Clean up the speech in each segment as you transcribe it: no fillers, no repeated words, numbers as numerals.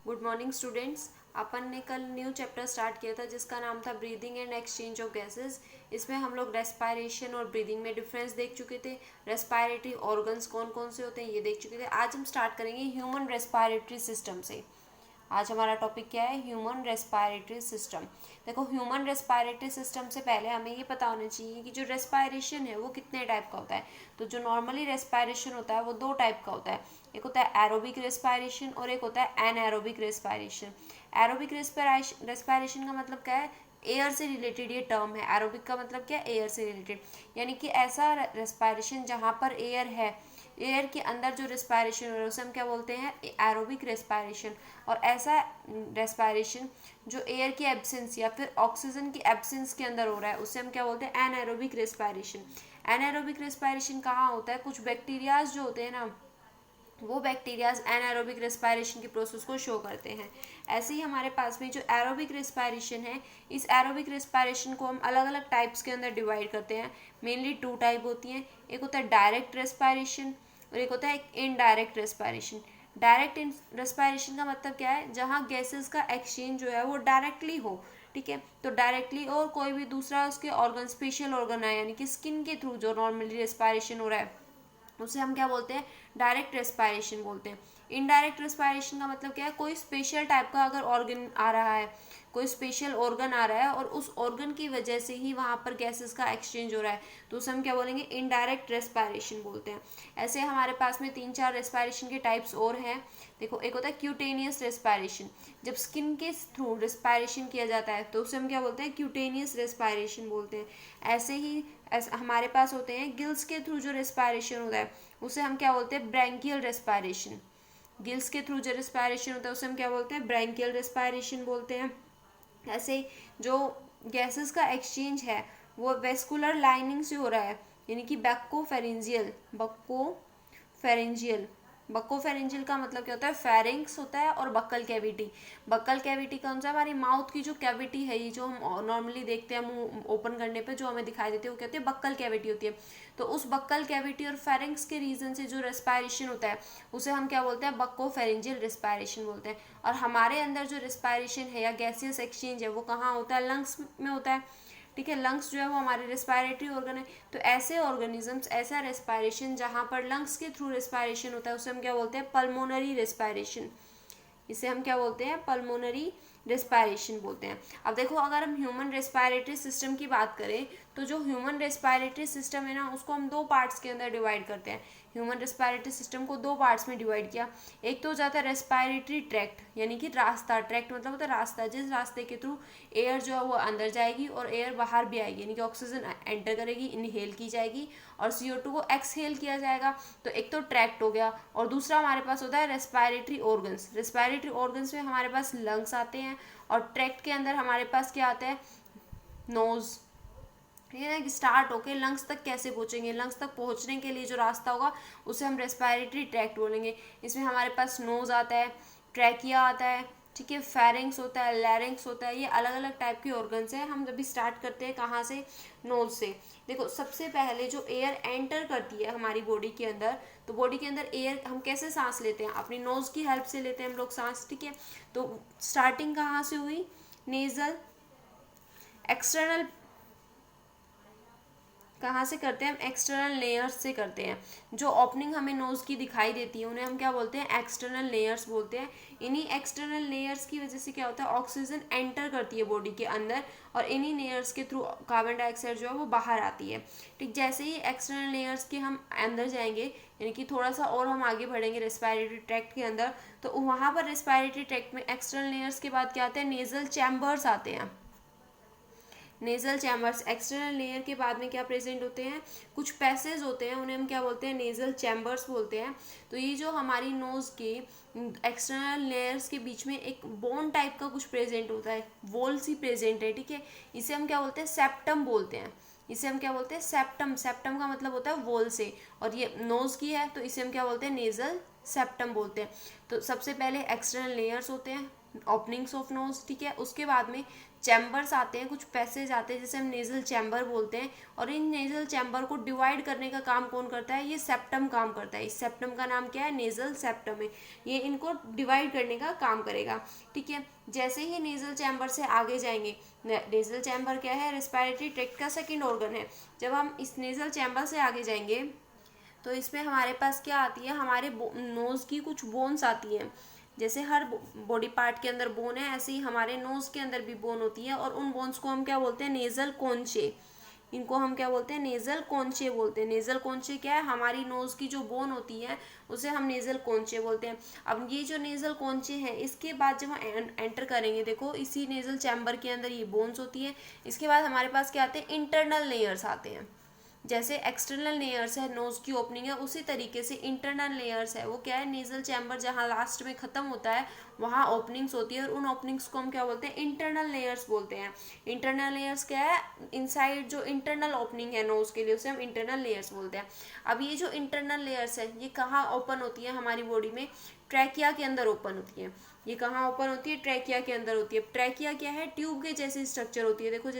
Good morning students. अपन ने कल new chapter start किया था जिसका नाम था breathing and exchange of gases. इसमें हम लोग रेस्पायरेशन और ब्रीदिंग में डिफरेंस देख चुके थे। रेस्पायरेटरी ऑर्गन्स कौन कौन से होते हैं ये देख चुके थे। आज हम स्टार्ट करेंगे ह्यूमन रेस्पायरेटरी सिस्टम से। आज हमारा टॉपिक क्या है? Human respiratory system. देखो, ह्यूमन रेस्पायरेटरी सिस्टम से पहले हमें ये पता होना चाहिए कि जो रेस्पायरेशन है वो कितने टाइप का होता है। तो जो नॉर्मली रेस्पायरेशन होता है वो दो टाइप का होता है। एक होता है एरोबिक रेस्पायरेशन और एक होता है एनएरोबिक रेस्पायरेशन। एरोबिक रेस्पायरेशन का मतलब क्या है? एयर से रिलेटेड ये टर्म है। एरोबिक का मतलब क्या है? एयर से रिलेटेड, यानी कि ऐसा रेस्पायरेशन जहाँ पर एयर है, एयर के अंदर जो रेस्पायरेशन हो रहा है उसे हम क्या बोलते हैं? Aerobic respiration. और ऐसा रेस्पायरेशन जो एयर की एब्सेंस या फिर ऑक्सीजन की एब्सेंस के अंदर हो रहा है उसे हम क्या बोलते हैं? Anaerobic respiration. एनएरोबिक रेस्पायरेशन कहाँ होता है? कुछ बैक्टीरियाज जो होते हैं ना, वो बैक्टीरियाज एनारोबिक रेस्पायरेशन की प्रोसेस को शो करते हैं। ऐसे ही हमारे पास में जो एरोबिक रेस्पायरेशन है, इस एरोबिक रेस्पायरेशन को हम अलग अलग टाइप्स के अंदर डिवाइड करते हैं। मेनली टू टाइप होती हैं। एक होता है डायरेक्ट रेस्पायरेशन और एक होता है इनडायरेक्ट रेस्पायरेशन। डायरेक्ट रेस्पायरेशन का मतलब क्या है? जहाँ गैसेस का एक्सचेंज जो है वो डायरेक्टली हो। ठीक है, तो डायरेक्टली और कोई भी दूसरा उसके ऑर्गन, स्पेशल ऑर्गन है, यानी कि स्किन के थ्रू जो नॉर्मली रेस्पायरेशन हो रहा है उसे हम क्या बोलते हैं? डायरेक्ट रेस्पायरेशन बोलते हैं। इनडायरेक्ट रेस्पायरेशन का मतलब क्या है? कोई स्पेशल टाइप का अगर ऑर्गन आ रहा है, कोई स्पेशल ऑर्गन आ रहा है और उस ऑर्गन की वजह से ही वहाँ पर गैसेस का एक्सचेंज हो रहा है, तो उसे हम क्या बोलेंगे? इनडायरेक्ट रेस्पायरेशन बोलते हैं। ऐसे हमारे पास में तीन चार रेस्पायरेशन के टाइप्स और हैं। देखो, एक होता है क्यूटेनियस रेस्पायरेशन। जब स्किन के थ्रू रेस्पायरेशन किया जाता है तो उसे हम क्या बोलते हैं? क्यूटेनियस रेस्पायरेशन बोलते हैं। ऐसे ही हमारे पास होते हैं गिल्स के थ्रू जो रेस्पायरेशन होता है उसे हम क्या बोलते हैं? Branchial respiration. गिल्स के थ्रू जो रेस्पायरेशन होता है उसे हम क्या बोलते हैं? ब्रैंकियल रेस्पायरेशन बोलते हैं। ऐसे जो गैसेस का एक्सचेंज है वो वेस्कुलर लाइनिंग से हो रहा है, यानी कि बक्को फेरेंजियल। बक्कोफेरेंजियल का मतलब क्या होता है? फेरिंग्स होता है और बक्कल कैविटी। बक्कल कैविटी का मतलब हमारी माउथ की जो कैविटी है, ये जो हम नॉर्मली देखते हैं मुंह ओपन करने पे जो हमें दिखाई देती है वो कहते हैं बक्कल कैविटी होती है। तो उस बक्कल कैविटी और फेरिंग्स के रीजन से जो रेस्पायरेशन होता है उसे हम क्या बोलते हैं? बक्कोफेरेंजियल रेस्पायरेशन बोलते हैं। और हमारे अंदर जो रेस्पायरेशन है या गैसियस एक्सचेंज है वो कहाँ होता है? लंग्स में होता है। ठीक है, लंग्स जो है वो हमारे रेस्पायरेटरी ऑर्गन है। तो ऐसे ऑर्गेनिजम्स, ऐसा रेस्पायरेशन जहाँ पर लंग्स के थ्रू रेस्पायरेशन होता है उसे हम क्या बोलते हैं? Pulmonary respiration. इसे हम क्या बोलते हैं? पल्मोनरी रेस्पायरेशन बोलते हैं। अब देखो, अगर हम ह्यूमन रेस्पायरेटरी सिस्टम की बात करें तो जो ह्यूमन रेस्पायरेटरी सिस्टम है ना उसको हम दो पार्ट्स के अंदर डिवाइड करते हैं। ह्यूमन रेस्पायरेटरी सिस्टम को दो पार्ट्स में डिवाइड किया। एक तो हो जाता है रेस्पायरेटरी ट्रैक्ट, यानी कि रास्ता। ट्रैक्ट मतलब होता है रास्ता, जिस रास्ते के थ्रू एयर जो है वो अंदर जाएगी और एयर बाहर भी आएगी, यानी कि ऑक्सीजन एंटर करेगी, इनहेल की जाएगी और CO2 को एक्सहेल किया जाएगा। तो एक तो ट्रैक्ट हो गया और दूसरा हमारे पास होता है रेस्पायरेटरी ऑर्गन्स। रेस्पायरेटरी ऑर्गन्स में हमारे पास लंग्स आते हैं और ट्रैक्ट के अंदर हमारे पास क्या आता है? नोज। ठीक है ना, स्टार्ट होके लंग्स तक कैसे पहुंचेंगे? लंग्स तक पहुंचने के लिए जो रास्ता होगा उसे हम रेस्पायरेटरी ट्रैक्ट बोलेंगे। इसमें हमारे पास नोज आता है, ट्रैकिया आता है, ठीक है, फेरिंग्स होता है, लैरिंग्स होता है। ये अलग अलग टाइप के ऑर्गन्स हैं। हम अभी स्टार्ट करते हैं कहाँ से? नोज से। देखो, सबसे पहले जो एयर एंटर करती है हमारी बॉडी के अंदर, तो बॉडी के अंदर एयर हम कैसे सांस लेते हैं? अपनी नोज की हेल्प से लेते हैं हम लोग सांस। ठीक है, तो स्टार्टिंग कहाँ से हुई? Nasal external. कहाँ से करते हैं हम? एक्सटर्नल लेयर्स से करते हैं। जो ओपनिंग हमें नोज की दिखाई देती है उन्हें हम क्या बोलते हैं? एक्सटर्नल लेयर्स बोलते हैं। इन्हीं एक्सटर्नल लेयर्स की वजह से क्या होता है? ऑक्सीजन एंटर करती है बॉडी के अंदर और इन्हीं लेयर्स के थ्रू कार्बन डाइऑक्साइड जो है वो बाहर आती है। ठीक, जैसे ही एक्सटर्नल लेयर्स के हम अंदर जाएंगे, यानी कि थोड़ा सा और हम आगे बढ़ेंगे रेस्पायरेटरी ट्रैक्ट के अंदर, तो वहाँ पर रेस्पायरेटरी ट्रैक्ट में एक्सटर्नल लेयर्स के बाद क्या आते हैं? नेजल चैम्बर्स आते हैं। नेजल चैम्बर्स एक्सटर्नल लेयर के बाद में क्या प्रेजेंट होते हैं? कुछ पैसेज होते हैं, उन्हें हम क्या बोलते हैं? नेजल चैम्बर्स बोलते हैं। तो ये जो हमारी नोज के एक्सटर्नल लेयर्स के बीच में एक बोन टाइप का कुछ प्रेजेंट होता है, वॉल सी प्रेजेंट है। ठीक है, इसे हम क्या बोलते हैं? सेप्टम बोलते हैं। इसे हम क्या बोलते हैं? सेप्टम। सेप्टम का मतलब होता है वॉल से, और ये नोज की है तो इसे हम क्या बोलते हैं? नेजल सेप्टम बोलते हैं। तो सबसे पहले एक्सटर्नल लेयर्स होते हैं, ओपनिंग्स ऑफ नोज, ठीक है। उसके बाद में चैम्बर्स आते हैं, कुछ पैसेज आते हैं जिसे हम नेजल चैम्बर बोलते हैं, और इन नेजल चैम्बर को डिवाइड करने का काम कौन करता है, ये सेप्टम काम करता है। इस सेप्टम का नाम क्या है, नेजल सेप्टम है। ये इनको डिवाइड करने का काम करेगा, ठीक है। जैसे ही नेजल चैम्बर से आगे जाएंगे, नेजल चैम्बर क्या है, रेस्पिरेटरी ट्रैक्ट का सेकेंड ऑर्गन है। जब हम इस नेजल चैम्बर से आगे जाएंगे तो इसमें हमारे पास क्या आती है, हमारे नोज़ की कुछ बोन्स आती हैं। जैसे हर बॉडी पार्ट के अंदर बोन है, ऐसे ही हमारे नोज़ के अंदर भी बोन होती है, और उन बोन्स को हम क्या बोलते हैं, नेजल कोंचे। इनको हम क्या बोलते हैं, नेजल कोंचे बोलते हैं। नेजल कोंचे क्या है, हमारी नोज़ की जो बोन होती है उसे हम नेजल कोंचे बोलते हैं। अब ये जो नेजल कोंचे हैं, इसके बाद जब हम एंटर करेंगे, देखो इसी नेजल चैम्बर के अंदर ये बोन्स होती हैं। इसके बाद हमारे पास क्या आते हैं, इंटरनल लेयर्स आते हैं। जैसे एक्सटर्नल लेयर्स है, नोज की ओपनिंग है, उसी तरीके से इंटरनल लेयर्स है, वो क्या है, नेजल चैम्बर जहाँ लास्ट में खत्म होता है वहाँ ओपनिंग्स होती है, और उन ओपनिंग्स को हम क्या बोलते हैं, इंटरनल लेयर्स बोलते हैं। इंटरनल लेयर्स क्या है, इनसाइड जो इंटरनल ओपनिंग है नोज के लिए, उसे हम इंटरनल लेयर्स बोलते हैं। अब ये जो इंटरनल लेयर्स है, ये कहाँ ओपन होती है हमारी बॉडी में, ट्रैकिया के अंदर ओपन होती है। ये कहाँ ओपन होती है, ट्रैकिया के अंदर होती है। ट्रैकिया क्या है, ट्यूब के जैसी स्ट्रक्चर होती है। देखो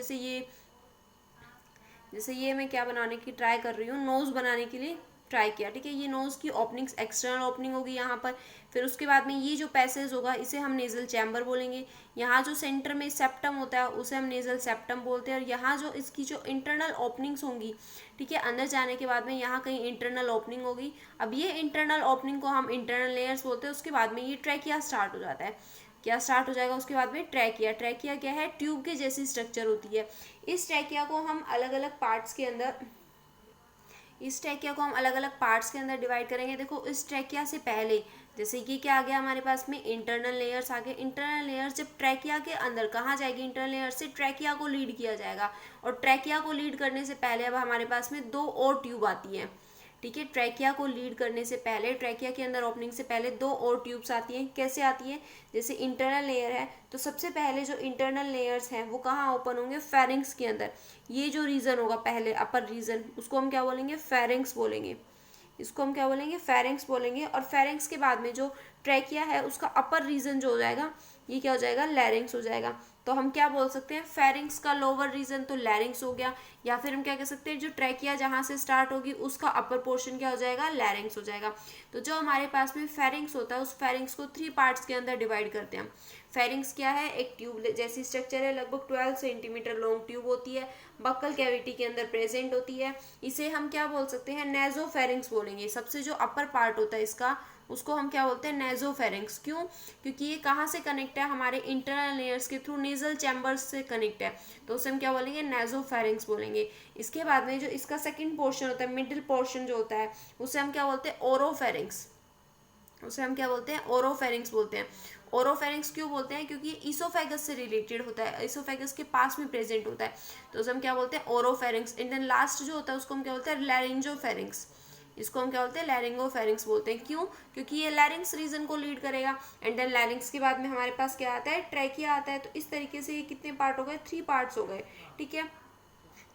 जैसे ये मैं क्या बनाने की ट्राई कर रही हूँ, नोज़ बनाने के लिए ट्राई किया, ठीक है। ये नोज़ की ओपनिंग्स एक्सटर्नल ओपनिंग होगी यहाँ पर। फिर उसके बाद में ये जो पैसेज होगा इसे हम नेजल चैम्बर बोलेंगे। यहाँ जो सेंटर में सेप्टम होता है उसे हम नेजल सेप्टम बोलते हैं। और यहाँ जो इसकी जो इंटरनल ओपनिंग्स होंगी, ठीक है, अंदर जाने के बाद में यहाँ कहीं इंटरनल ओपनिंग होगी। अब ये इंटरनल ओपनिंग को हम इंटरनल लेयर्स बोलते हैं। उसके बाद में ये ट्रैकिया स्टार्ट हो जाता है। क्या स्टार्ट हो जाएगा उसके बाद में, ट्रैकिया। ट्रैकिया क्या है, ट्यूब के जैसी स्ट्रक्चर होती है। इस ट्रैकिया को हम अलग अलग पार्ट्स के अंदर डिवाइड करेंगे। देखो इस ट्रैकिया से पहले, जैसे ये क्या आ गया हमारे पास में, इंटरनल लेयर्स आ गए। इंटरनल लेयर्स जब ट्रैकिया के अंदर कहाँ जाएगी, इंटरनल लेयर से ट्रैकिया को लीड किया जाएगा। और ट्रैकिया को लीड करने से पहले अब हमारे पास में दो और ट्यूब आती हैं, ठीक है। ट्रैकिया को लीड करने से पहले, ट्रैकिया के अंदर ओपनिंग से पहले दो और ट्यूब्स आती हैं। कैसे आती है, जैसे इंटरनल लेयर है तो सबसे पहले जो इंटरनल लेयर्स हैं वो कहाँ ओपन होंगे, फेरिंग्स के अंदर। ये जो रीजन होगा पहले, अपर रीजन, उसको हम क्या बोलेंगे, फेरिंग्स बोलेंगे। इसको हम क्या बोलेंगे, फेरिंग्स बोलेंगे। और फेरिंग्स के बाद में जो ट्रैकिया है उसका अपर रीजन जो हो जाएगा, ये क्या हो जाएगा, लैरिंग्स हो जाएगा। तो हम क्या बोल सकते हैं, फेरिंग्स का लोअर रीजन तो लैरिंग्स हो गया, या फिर हम क्या कह सकते हैं, जो ट्रैकिया जहाँ से स्टार्ट होगी उसका अपर पोर्शन क्या हो जाएगा, लैरिंग्स हो जाएगा। तो जो हमारे पास में फेरिंग्स होता है, उस फेरिंग्स को 3 पार्ट्स के अंदर डिवाइड करते हैं हम। फेरिंग्स क्या है, एक ट्यूब जैसी स्ट्रक्चर है, लगभग 12 सेंटीमीटर लॉन्ग ट्यूब होती है, बक्कल कैविटी के अंदर प्रेजेंट होती है। इसे हम क्या बोल सकते हैं, नेजोफेरिंग्स बोलेंगे। सबसे जो अपर पार्ट होता है इसका, उसको हम क्या बोलते हैं, नेजोफेरिंग्स। क्यों, क्योंकि ये कहाँ से कनेक्ट है, हमारे इंटरनल लेयर्स के थ्रू नेजल चैम्बर्स से कनेक्ट है, तो उसे हम क्या बोलेंगे, नेजोफेरिंग्स बोलेंगे। इसके बाद में जो इसका सेकंड पोर्शन होता है, मिडिल पोर्शन जो होता है, उसे हम क्या बोलते हैं, ओरोफेरिंग्स। उसे हम क्या बोलते हैं, ओरोफेरिंग्स बोलते हैं। ओरोफेरिंग्स क्यों बोलते हैं, क्योंकि इसोफेगस से रिलेटेड होता है, इसोफेगस के पास में प्रेजेंट होता है, तो उसे हम क्या बोलते हैं, ओरोफेरिंग्स। एंड देन लास्ट जो होता है उसको हम क्या बोलते हैं, लैरिंजोफेरिंग्स। इसको हम क्या बोलते हैं, लैरिंगोफेरिंग्स बोलते हैं। क्यों, क्योंकि ये लैरिंग्स रीजन को लीड करेगा। एंड देन लैरिंग्स के बाद में हमारे पास क्या आता है, ट्रैकिया आता है। तो इस तरीके से ये कितने पार्ट हो गए, 3 पार्ट्स हो गए, ठीक है।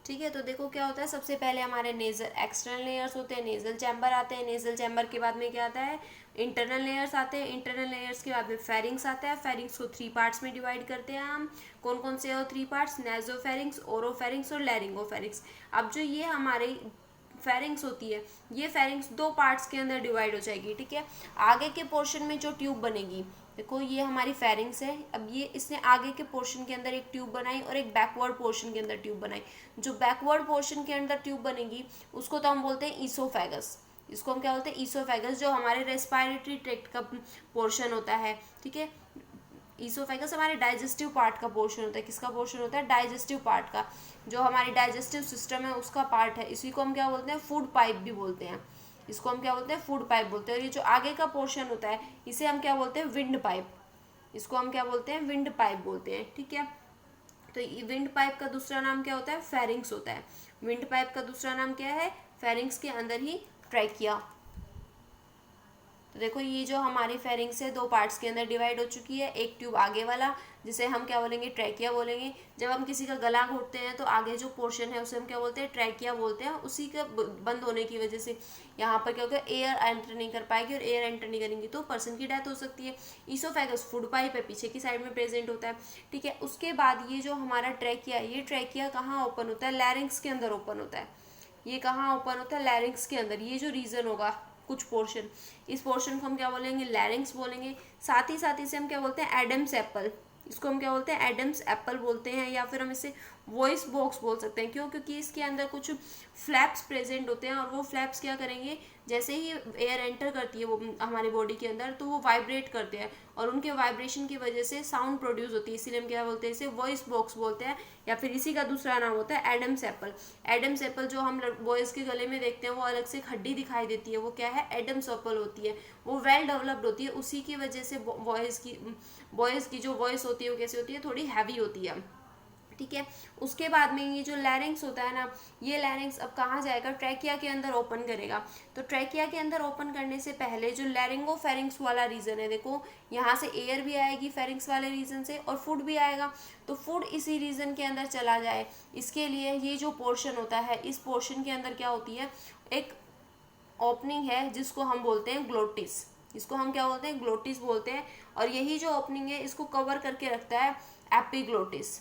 ठीक है, तो देखो क्या होता है, सबसे पहले हमारे नेजल एक्सटर्नल लेयर्स होते हैं, नेजल चैम्बर आते हैं, नेजल चैम्बर के बाद में क्या आता है, इंटरनल लेयर्स आते हैं, इंटरनल लेयर्स के बाद में फेरिंग्स आता है। फेरिंग्स को 3 पार्ट्स में डिवाइड करते हैं हम। कौन कौन से हो 3 पार्ट्स, नेजोफेरिंग्स, ओरोफेरिंग्स और लैरिंगोफेरिंग्स। अब जो ये हमारे फेरिंग्स होती है, ये फेरिंग्स 2 पार्ट्स के अंदर डिवाइड हो जाएगी, ठीक है। आगे के पोर्शन में जो ट्यूब बनेगी, देखो ये हमारी फेरिंग्स है। अब ये इसने आगे के पोर्शन के अंदर एक ट्यूब बनाई और एक बैकवर्ड पोर्शन के अंदर ट्यूब बनाई। जो बैकवर्ड पोर्शन के अंदर ट्यूब बनेगी उसको तो हम बोलते हैं ईसोफेगस। इसको हम क्या बोलते हैं, ईसोफेगस, जो हमारे रेस्पिरेटरी ट्रैक्ट का पोर्शन होता है, ठीक है। ईसोफेगस हमारे डाइजेस्टिव पार्ट का पोर्शन होता है। किसका पोर्शन होता है, डाइजेस्टिव पार्ट का, जो हमारी डाइजेस्टिव सिस्टम है उसका पार्ट है। इसी को हम क्या बोलते हैं, फूड पाइप भी बोलते हैं। इसको हम क्या बोलते हैं, फूड पाइप बोलते हैं। और ये जो आगे का पोर्शन होता है इसे हम क्या बोलते हैं, विंड पाइप। इसको हम क्या बोलते हैं, विंड पाइप बोलते हैं, ठीक है। तो ये विंड पाइप का दूसरा नाम क्या होता है, फेरिंग्स होता है। विंड पाइप का दूसरा नाम क्या है, फेरिंग्स के अंदर ही ट्रैकिया। तो देखो ये जो हमारी फेरिंग्स है 2 पार्ट्स के अंदर डिवाइड हो चुकी है। एक ट्यूब आगे वाला जिसे हम क्या बोलेंगे, ट्रैकिया बोलेंगे। जब हम किसी का गला घोटते हैं तो आगे जो पोर्शन है उसे हम क्या बोलते हैं, ट्रैकिया बोलते हैं। उसी का बंद होने की वजह से यहाँ पर क्या होगा, एयर एंटर नहीं कर पाएगी, और एयर एंटर नहीं करेंगी तो पर्सन की डेथ हो सकती है। ईसोफेगस फूड पाइप है, पीछे की साइड में प्रेजेंट होता है, ठीक है। उसके बाद ये जो हमारा ट्रैकिया, ये ट्रैकिया कहाँ ओपन होता है, लैरिंग्स के अंदर ओपन होता है। ये कहाँ ओपन होता है, लैरिंग्स के अंदर। ये जो रीजन होगा कुछ पोर्शन, इस पोर्शन को हम क्या बोलेंगे, लैरिंग्स बोलेंगे। साथ ही से हम क्या बोलते हैं, एडम्स एप्पल, इसको हम क्या बोलते हैं, एडम्स एप्पल बोलते हैं, या फिर हम इसे वॉइस बॉक्स बोल सकते हैं। क्यों? क्योंकि इसके अंदर कुछ फ्लैप्स प्रेजेंट होते हैं, और वो फ्लैप्स क्या करेंगे, जैसे ही एयर एंटर करती है वो हमारी बॉडी के अंदर, तो वो वाइब्रेट करते हैं, और उनके वाइब्रेशन की वजह से साउंड प्रोड्यूस होती है। इसीलिए हम क्या बोलते हैं, इसे वॉइस बॉक्स बोलते हैं, या फिर इसी का दूसरा नाम होता है एडम्स एप्पल। एडम्स एप्पल जो हम बॉयज़ के गले में देखते हैं, वो अलग से एक हड्डी दिखाई देती है, वो क्या है, एडम्स एप्पल होती है। वो वेल डेवलप्ड होती है, उसी की वजह से बॉयज़ की जो वॉइस होती है वो कैसी होती है, थोड़ी हैवी होती है, ठीक है। उसके बाद में ये जो लैरिंग्स होता है ना, ये लैरिंग्स अब कहाँ जाएगा, ट्रैकिया के अंदर ओपन करेगा। तो ट्रैकिया के अंदर ओपन करने से पहले जो लैरिंगोफेरिंग्स वाला रीजन है, देखो यहाँ से एयर भी आएगी फेरिंग्स वाले रीजन से, और फूड भी आएगा। तो फूड इसी रीजन के अंदर चला जाए, इसके लिए ये जो पोर्शन होता है, इस पोर्शन के अंदर क्या होती है, एक ओपनिंग है जिसको हम बोलते हैं ग्लोटिस। इसको हम क्या बोलते हैं, ग्लोटिस बोलते हैं। और यही जो ओपनिंग है इसको कवर करके रखता है एपिग्लोटिस।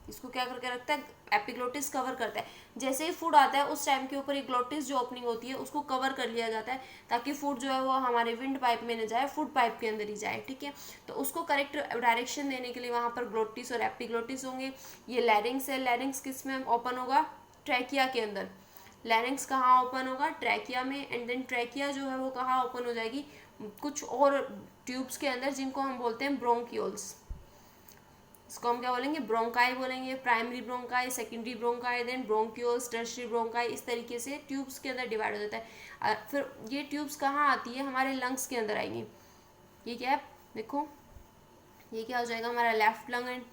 इसको क्या करके रखता है, एपिग्लोटिस कवर करता है। जैसे ही फूड आता है उस टाइम के ऊपर एक ग्लोटिस जो ओपनिंग होती है उसको कवर कर लिया जाता है, ताकि फूड जो है वो हमारे विंड पाइप में न जाए, फूड पाइप के अंदर ही जाए, ठीक है। तो उसको करेक्ट डायरेक्शन देने के लिए वहाँ पर ग्लोटिस और एपिग्लोटिस होंगे। ये लैरिंग्स है, लैरिंग्स किस में ओपन होगा, ट्रैकिया के अंदर। लैरिंग्स कहाँ ओपन होगा, ट्रैकिया में। एंड देन ट्रैकिया जो है वो कहाँ ओपन हो जाएगी, कुछ और ट्यूब्स के अंदर, जिनको हम बोलते हैं ब्रोंकियोल्स। इसको हम क्या बोलेंगे, ब्रोंकाई बोलेंगे। Primary bronchi, secondary bronchi, then bronchioles, tertiary bronchi, इस तरीके से ट्यूब्स के अंदर डिवाइड हो जाता है। फिर ये ट्यूब्स कहाँ आती है, हमारे लंग्स के अंदर आएंगी। ये क्या है, देखो ये क्या हो जाएगा, हमारा left lung and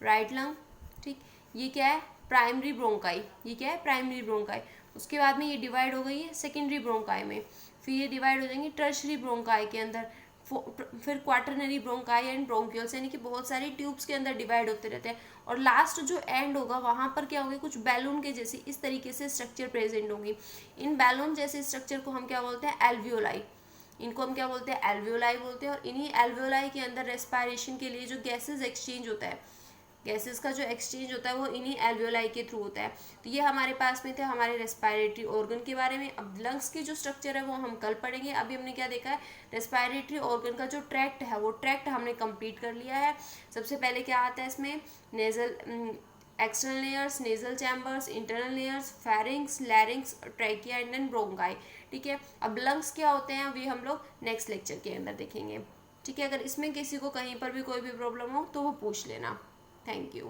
right lung, ठीक। ये क्या है, प्राइमरी ब्रोंकाई, ये क्या है, प्राइमरी ब्रोंकाई। उसके बाद में ये डिवाइड हो गई है सेकेंडरी ब्रोंकाई में, फिर ये डिवाइड हो जाएंगी टर्शियरी ब्रोंकाई के अंदर, फिर क्वाटरनरी ब्रोंकाई एंड ब्रोंक्यूल्स, यानी कि बहुत सारी ट्यूब्स के अंदर डिवाइड होते रहते हैं। और लास्ट जो एंड होगा वहाँ पर क्या होगा, कुछ बैलून के जैसी इस तरीके से स्ट्रक्चर प्रेजेंट होंगी। इन बैलून जैसे स्ट्रक्चर को हम क्या बोलते हैं, एल्वियोलाई। इनको हम क्या बोलते हैं, एल्वियोलाई बोलते हैं। और इन्हीं एल्वियोलाई के अंदर रेस्पायरेशन के लिए जो गैसेज एक्सचेंज होता है, गैसेस का जो एक्सचेंज होता है वो इन्हीं एल्वियोलाई के थ्रू होता है। तो ये हमारे पास में थे हमारे रेस्पायरेटरी ऑर्गन के बारे में। अब लंग्स की जो स्ट्रक्चर है वो हम कल पढ़ेंगे। अभी हमने क्या देखा है, रेस्पायरेटरी ऑर्गन का जो ट्रैक्ट है वो ट्रैक्ट हमने कंप्लीट कर लिया है। सबसे पहले क्या आता है इसमें, nasal external layers, nasal chambers, internal layers, pharynx, larynx, trachea and then bronchi, ठीक है। अब लंग्स क्या होते हैं अभी हम लोग नेक्स्ट लेक्चर के अंदर देखेंगे, ठीक है। अगर इसमें किसी को कहीं पर भी कोई भी प्रॉब्लम हो तो वो पूछ लेना। Thank you.